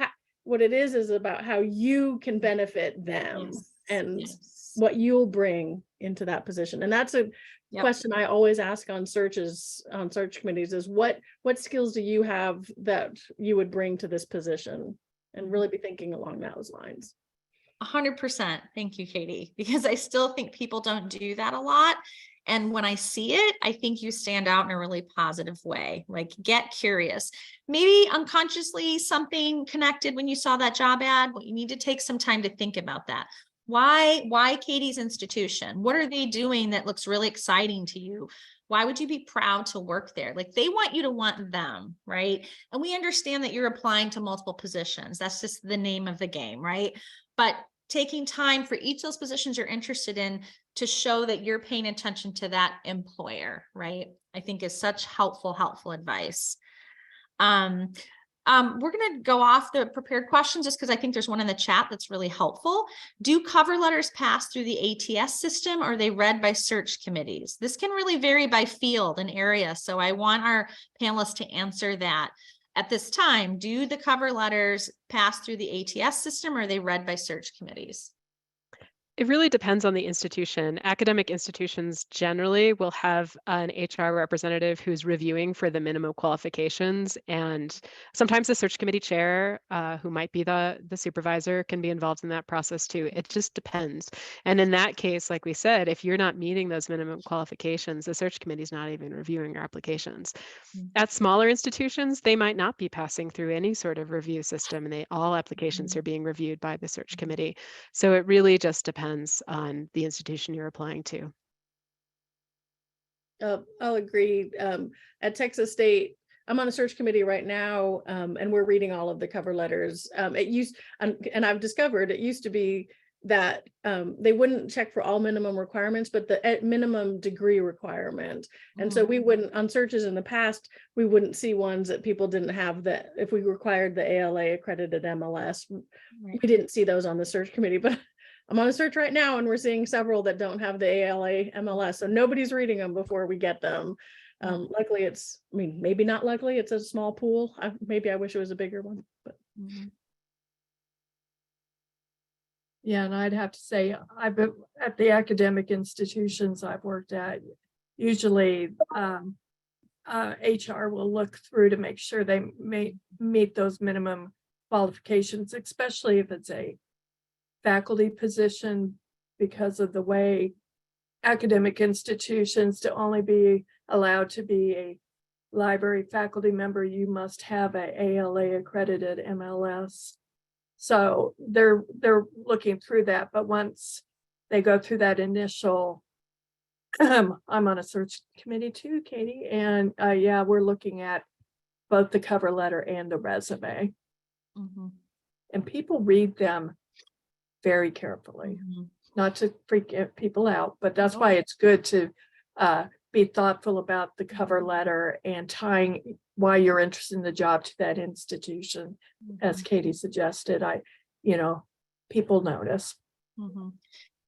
what it is about how you can benefit them and what you'll bring into that position. And that's a question I always ask on search committees is what skills do you have that you would bring to this position, and really be thinking along those lines. 100%. Thank you, Katie, because I still think people don't do that a lot. And when I see it, I think you stand out in a really positive way. Like, get curious. Maybe unconsciously something connected when you saw that job ad, but you need to take some time to think about that. Why Katie's institution? What are they doing that looks really exciting to you? Why would you be proud to work there? Like, they want you to want them, right? And we understand that you're applying to multiple positions. That's just the name of the game, right? But taking time for each of those positions you're interested in to show that you're paying attention to that employer, right? I think is such helpful advice. We're going to go off the prepared questions just because I think there's one in the chat that's really helpful. Do cover letters pass through the ATS system, or are they read by search committees? This can really vary by field and area. So I want our panelists to answer that. At this time, do the cover letters pass through the ATS system, or are they read by search committees? It really depends on the institution. Academic institutions generally will have an HR representative who's reviewing for the minimum qualifications, and sometimes the search committee chair, who might be the supervisor, can be involved in that process too. It just depends. And in that case, like we said, if you're not meeting those minimum qualifications, the search committee is not even reviewing your applications. At smaller institutions, they might not be passing through any sort of review system, and all applications are being reviewed by the search committee. So it really just depends on the institution you're applying to. I'll agree. At Texas State, I'm on a search committee right now, and we're reading all of the cover letters. And I've discovered it used to be that they wouldn't check for all minimum requirements, but the minimum degree requirement. And so we wouldn't, on searches in the past, we wouldn't see ones that people didn't have, that if we required the ALA accredited MLS, we didn't see those on the search committee. But I'm on a search right now and we're seeing several that don't have the ALA MLS. So nobody's reading them before we get them. Luckily maybe not luckily, it's a small pool. Maybe I wish it was a bigger one, but. Yeah, and I'd have to say, I've been at the academic institutions I've worked at, usually HR will look through to make sure they meet those minimum qualifications, especially if it's a faculty position, because of the way academic institutions, to only be allowed to be a library faculty member, you must have a ALA accredited MLS. So they're looking through that, but once they go through that initial, I'm on a search committee too, Katie, and yeah, we're looking at both the cover letter and the resume, and people read them very carefully, not to freak people out, but that's why it's good to be thoughtful about the cover letter and tying why you're interested in the job to that institution. As Katie suggested, people notice.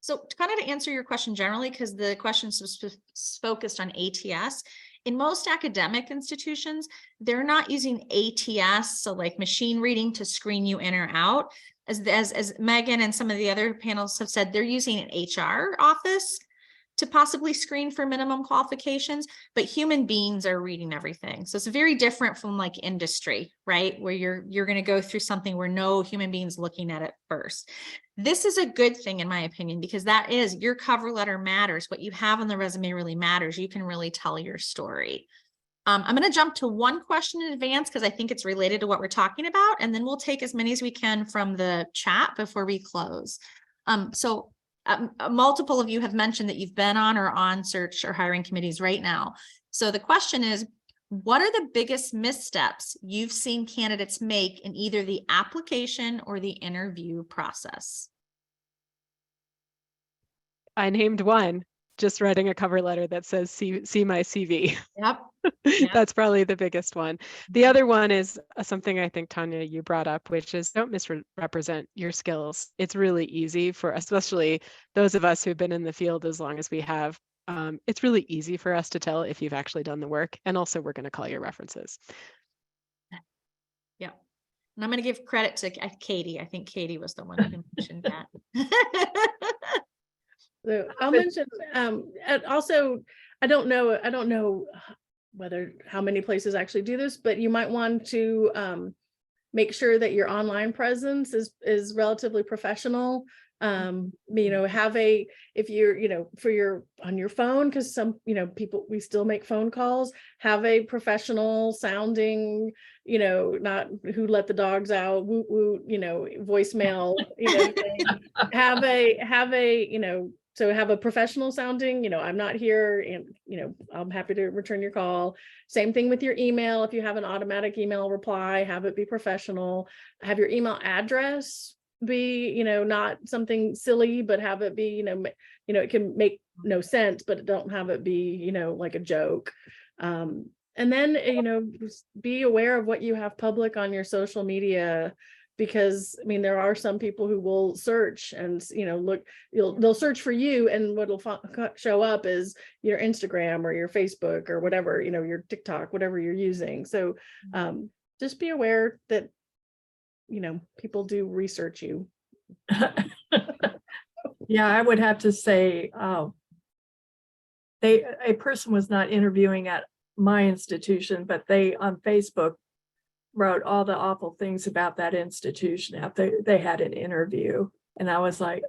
So kind of to answer your question generally, because the question is focused on ATS, In most academic institutions, they're not using ATS, so like machine reading to screen you in or out. As Megan and some of the other panels have said, they're using an HR office to possibly screen for minimum qualifications, but human beings are reading everything. So it's very different from like industry, right? Where you're going to go through something where no human beings looking at it first. This is a good thing in my opinion, because that is your cover letter matters. What you have on the resume really matters. You can really tell your story. I'm going to jump to one question in advance because I think it's related to what we're talking about, and then we'll take as many as we can from the chat before we close. Multiple of you have mentioned that you've been on or on search or hiring committees right now. So the question is, what are the biggest missteps you've seen candidates make in either the application or the interview process? I named one, just writing a cover letter that says, see my CV. Yep. Yeah. That's probably the biggest one. The other one is something I think, Tanya, you brought up, which is don't misrepresent your skills. It's really easy for, especially those of us who've been in the field as long as we have. It's really easy for us to tell if you've actually done the work. And also we're going to call your references. Yeah. And I'm going to give credit to Katie. I think Katie was the one who mentioned that. So I'll mention, and also, I don't know whether how many places actually do this, but you might want to make sure that your online presence is relatively professional. Have if you're, for your on your phone, because some, people, we still make phone calls, have a professional sounding, not who let the dogs out, woo woo, voicemail, thing. have a so have a professional sounding, I'm not here and, I'm happy to return your call. Same thing with your email. If you have an automatic email reply, have it be professional. Have your email address be, not something silly, but have it be, it can make no sense, but don't have it be, like a joke. And then, be aware of what you have public on your social media, because there are some people who will search and, look, they'll search for you, and what'll show up is your Instagram or your Facebook or whatever, your TikTok, whatever you're using. So just be aware that, people do research you. Yeah, I would have to say, a person was not interviewing at my institution, but they on Facebook wrote all the awful things about that institution after they had an interview. And I was like,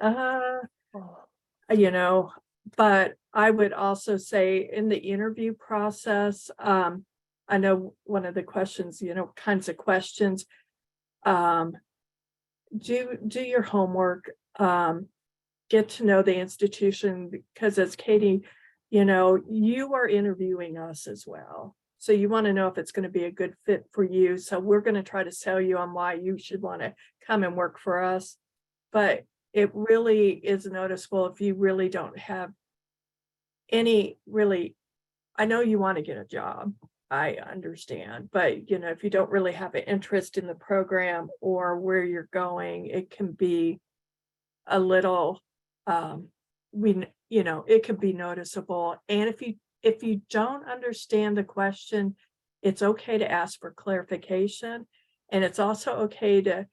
but I would also say in the interview process, I know one of the questions, kinds of questions, do your homework, get to know the institution, because as Katie, you are interviewing us as well. So you want to know if it's going to be a good fit for you. So we're going to try to sell you on why you should want to come and work for us. But it really is noticeable if you really don't have any I know you want to get a job, I understand, but if you don't really have an interest in the program or where you're going, it can be a little, it could be noticeable. And if you don't understand the question, it's okay to ask for clarification. And it's also okay to,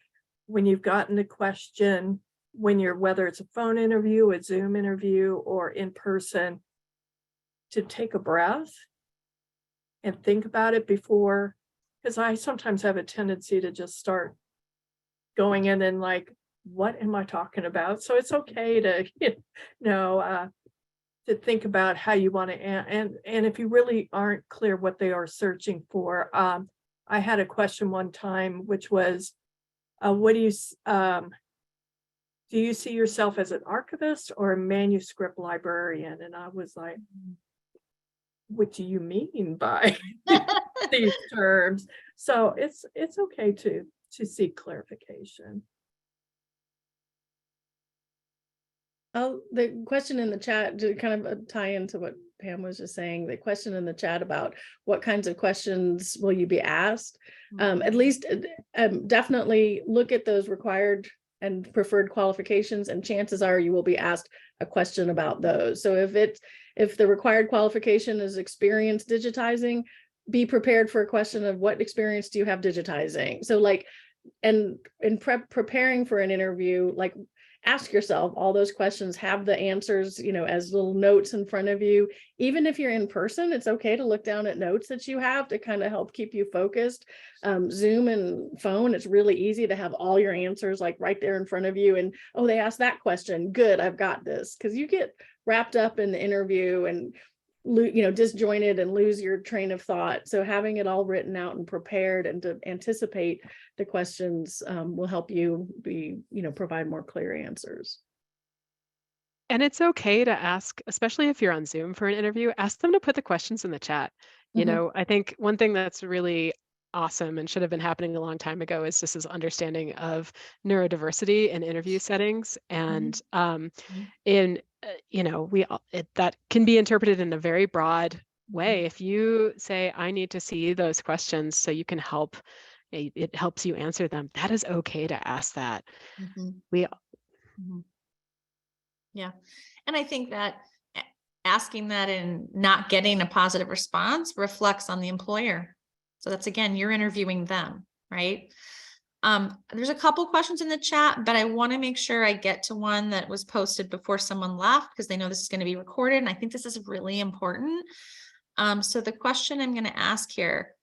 when you've gotten the question, whether it's a phone interview, a Zoom interview, or in person, to take a breath and think about it before, because I sometimes have a tendency to just start going in and like, what am I talking about? So it's okay to, to think about how you want to, and if you really aren't clear what they are searching for. I had a question one time, which was, do you see yourself as an archivist or a manuscript librarian? And I was like, what do you mean by these terms? So it's okay to seek clarification. Oh, the question in the chat to kind of tie into what Pam was just saying, the question in the chat about what kinds of questions will you be asked? At least definitely look at those required and preferred qualifications, and chances are you will be asked a question about those. So if if the required qualification is experience digitizing, be prepared for a question of what experience do you have digitizing? So like, and in preparing for an interview, like ask yourself all those questions, have the answers, you know, as little notes in front of you. Even if you're in person, it's okay to look down at notes that you have to kind of help keep you focused. Zoom and phone, it's really easy to have all your answers like right there in front of you. And, oh, they asked that question. Good, I've got this. Because you get wrapped up in the interview and, you know, disjointed and lose your train of thought. So having it all written out and prepared and to anticipate the questions will help you provide more clear answers. And it's okay to ask, especially if you're on Zoom for an interview, ask them to put the questions in the chat. You know, I think one thing that's really awesome and should have been happening a long time ago is just this understanding of neurodiversity in interview settings. And that can be interpreted in a very broad way. If you say, I need to see those questions so you can help, it helps you answer them. That is okay to ask that. Yeah. And I think that asking that and not getting a positive response reflects on the employer. So that's, again, you're interviewing them, right? There's a couple questions in the chat, but I want to make sure I get to one that was posted before someone left, because they know this is going to be recorded. And I think this is really important. So the question I'm going to ask here,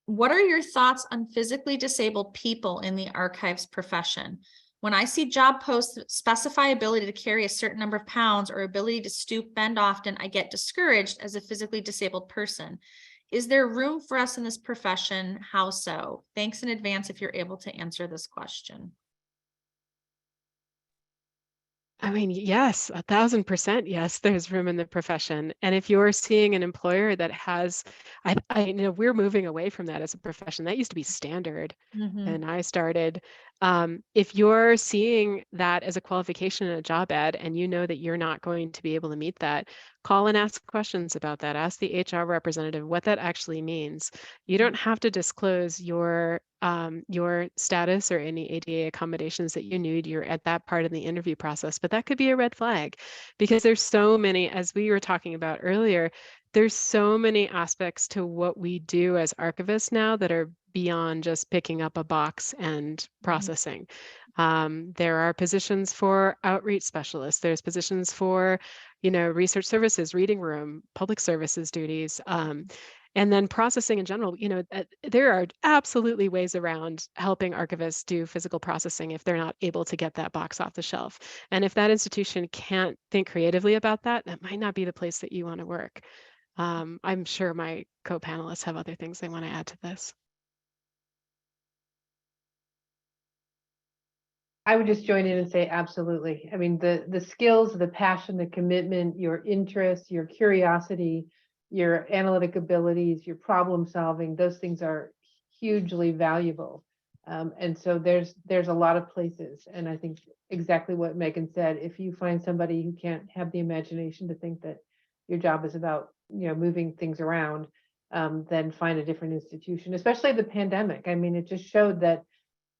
what are your thoughts on physically disabled people in the archives profession? When I see job posts that specify ability to carry a certain number of pounds or ability to stoop, bend often, I get discouraged as a physically disabled person. Is there room for us in this profession? How so? Thanks in advance if you're able to answer this question. I mean, yes, 1,000% yes, there's room in the profession. And if you're seeing an employer that has, I know we're moving away from that as a profession. That used to be standard. And I started, if you're seeing that as a qualification in a job ad and you know that you're not going to be able to meet that, call and ask questions about that. Ask the HR representative what that actually means. You don't have to disclose your status or any ADA accommodations that you need. You're at that part of the interview process, but that could be a red flag because there's so many, as we were talking about earlier, there's so many aspects to what we do as archivists now that are beyond just picking up a box and processing. There are positions for outreach specialists. There's positions for, research services, reading room, public services duties, and then processing in general. There are absolutely ways around helping archivists do physical processing if they're not able to get that box off the shelf. And if that institution can't think creatively about that, that might not be the place that you want to work. I'm sure my co-panelists have other things they want to add to this. I would just join in and say absolutely. I mean, the skills, the passion, the commitment, your interest, your curiosity, your analytic abilities, your problem solving, those things are hugely valuable. And so there's a lot of places. And I think exactly what Megan said, if you find somebody who can't have the imagination to think that your job is about, moving things around, then find a different institution, especially the pandemic. I mean, it just showed that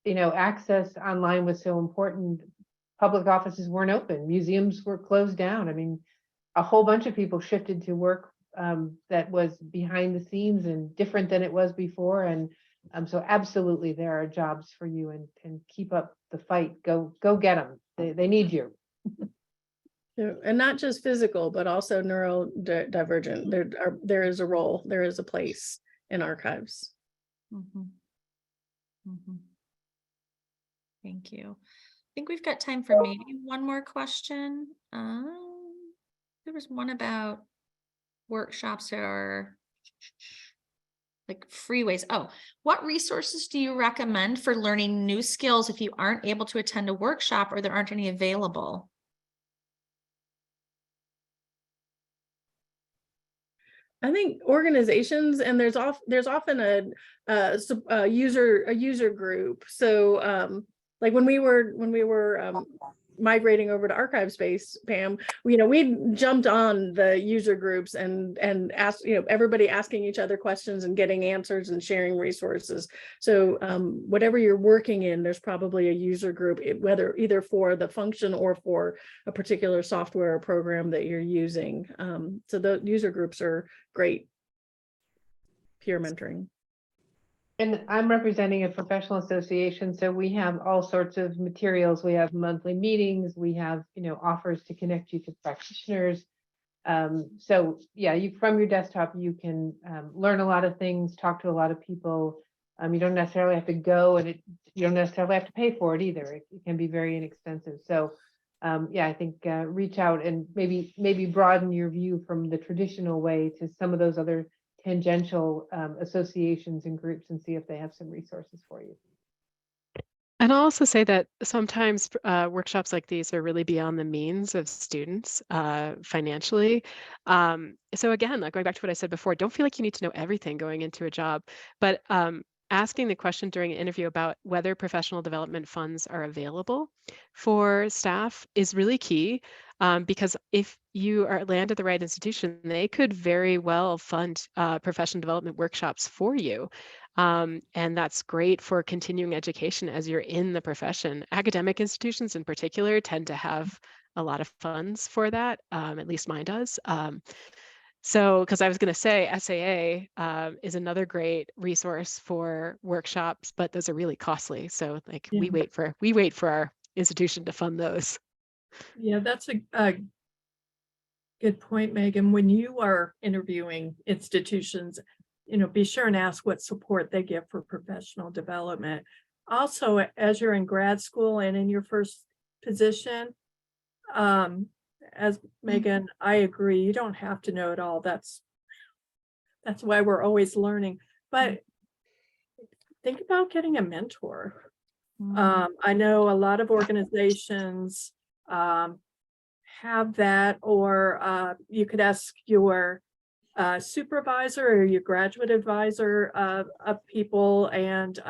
access online was so important. Public offices weren't open. Museums were closed down. I mean, a whole bunch of people shifted to work that was behind the scenes and different than it was before. And so absolutely there are jobs for you, and keep up the fight. Go get them. They need you. And not just physical, but also neurodivergent. There is a role, there is a place in archives. Thank you. I think we've got time for maybe one more question. There was one about workshops or like freeways. Oh, what resources do you recommend for learning new skills if you aren't able to attend a workshop or there aren't any available? I think organizations, and there's often a user group. So like when we were migrating over to archive space, Pam, we jumped on the user groups and asked, everybody asking each other questions and getting answers and sharing resources. So whatever you're working in, there's probably a user group, whether either for the function or for a particular software or program that you're using. So the user groups are great peer mentoring. And I'm representing a professional association, so we have all sorts of materials. We have monthly meetings, we have, offers to connect you to practitioners. So yeah, from your desktop, you can learn a lot of things, talk to a lot of people. You don't necessarily have to go, and you don't necessarily have to pay for it either. It can be very inexpensive. So yeah, I think reach out and maybe broaden your view from the traditional way to some of those other tangential associations and groups and see if they have some resources for you. And I'll also say that sometimes workshops like these are really beyond the means of students financially. So again, like going back to what I said before, don't feel like you need to know everything going into a job, but asking the question during an interview about whether professional development funds are available for staff is really key. Because if you land at the right institution, they could very well fund professional development workshops for you. And that's great for continuing education as you're in the profession. Academic institutions in particular tend to have a lot of funds for that, at least mine does. So, because I was going to say SAA is another great resource for workshops, but those are really costly. So like we wait for our institution to fund those. Yeah, that's a good point, Megan. When you are interviewing institutions, be sure and ask what support they give for professional development. Also, as you're in grad school and in your first position, as Megan, I agree, you don't have to know it all. That's why we're always learning. But think about getting a mentor. I know a lot of organizations have that, or you could ask your supervisor or your graduate advisor of people, and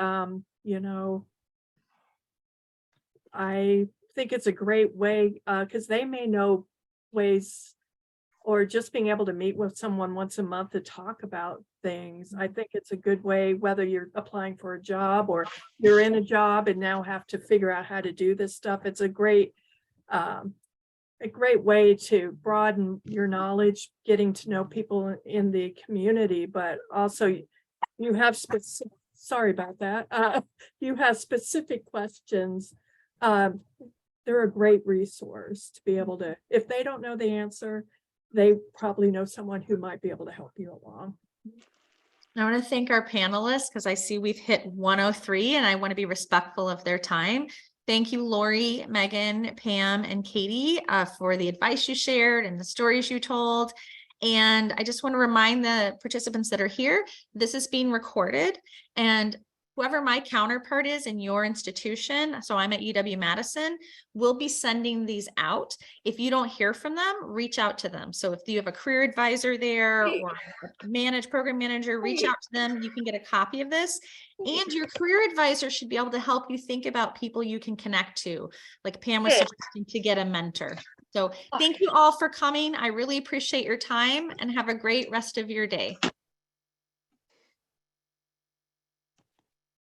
I think it's a great way because they may know ways, or just being able to meet with someone once a month to talk about things. I think it's a good way, whether you're applying for a job or you're in a job and now have to figure out how to do this stuff. It's a great way to broaden your knowledge, getting to know people in the community, but also you have specific, sorry about that. You have specific questions. They're a great resource to be able to, if they don't know the answer, they probably know someone who might be able to help you along. I want to thank our panelists because I see we've hit 1:03 and I want to be respectful of their time. Thank you, Lori, Megan, Pam, and Katie for the advice you shared and the stories you told. And I just want to remind the participants that are here, this is being recorded, and whoever my counterpart is in your institution, so I'm at UW-Madison, we'll be sending these out. If you don't hear from them, reach out to them. So if you have a career advisor there or a program manager, reach out to them. You can get a copy of this. And your career advisor should be able to help you think about people you can connect to, like Pam was suggesting, to get a mentor. So thank you all for coming. I really appreciate your time and have a great rest of your day.